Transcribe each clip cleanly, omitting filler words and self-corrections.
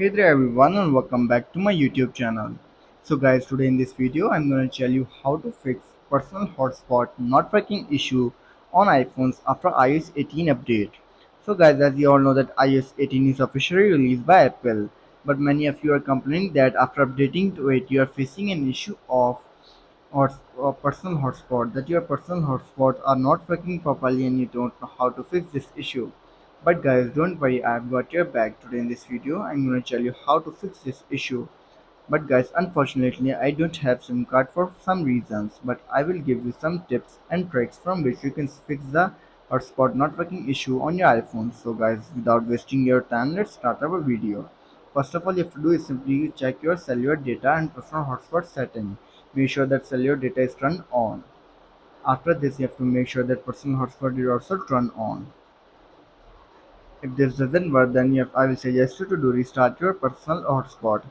Hey there everyone and welcome back to my YouTube channel. So guys, today in this video I'm going to tell you how to fix personal hotspot not working issue on iPhones after iOS 18 update. So guys, as you all know that iOS 18 is officially released by Apple, but many of you are complaining that after updating to it you are facing an issue of or personal hotspot, that your personal hotspots are not working properly and you don't know how to fix this issue. But guys, don't worry, I've got your back. Today in this video I'm going to tell you how to fix this issue. But guys, unfortunately I don't have SIM card for some reasons, but I will give you some tips and tricks from which you can fix the hotspot not working issue on your iPhone. So guys, without wasting your time, let's start our video. First of all, you have to do is simply check your cellular data and personal hotspot setting. Make sure that cellular data is turned on. After this, you have to make sure that personal hotspot is also turned on. If this doesn't work, then I will suggest you to do restart your personal hotspot.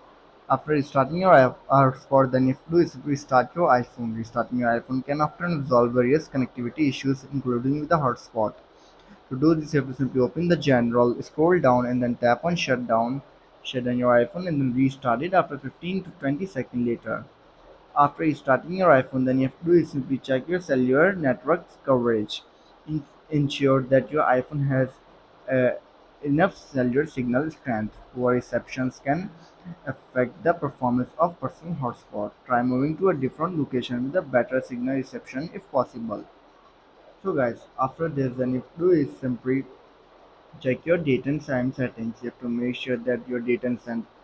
After restarting your hotspot, then you have to do is restart your iPhone. Restarting your iPhone can often resolve various connectivity issues, including with the hotspot. To do this, you have to simply open the general, scroll down, and then tap on shutdown. Shut down your iPhone and then restart it after 15 to 20 seconds later. After restarting your iPhone, then you have to do is simply check your cellular network coverage. Ensure that your iPhone has uh, enough cellular signal strength. Poor receptions can affect the performance of personal hotspot. Try moving to a different location with a better signal reception if possible. So guys, after this, then you have to do is simply check your date and time settings. You have to make sure that your date and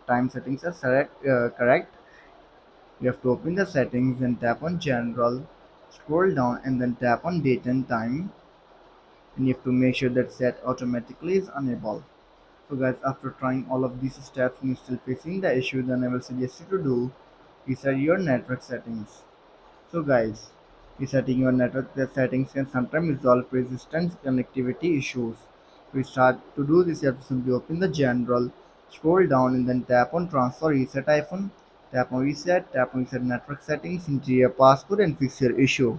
time settings are correct. You have to open the settings and tap on general, scroll down and then tap on date and time, and you have to make sure that set automatically is enabled. So guys, after trying all of these steps and you're still facing the issue, then I will suggest you to do reset your network settings. So guys, resetting your network settings can sometimes resolve persistent connectivity issues. To do this, you have to simply open the general, scroll down and then tap on transfer reset iPhone, tap on reset network settings, enter your passcode and fix your issue.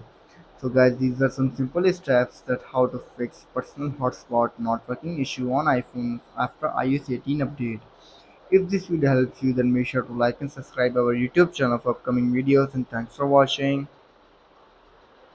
So guys, these are some simple steps that how to fix personal hotspot not working issue on iPhone after iOS 18 update. If this video helps you, then make sure to like and subscribe our YouTube channel for upcoming videos, and thanks for watching.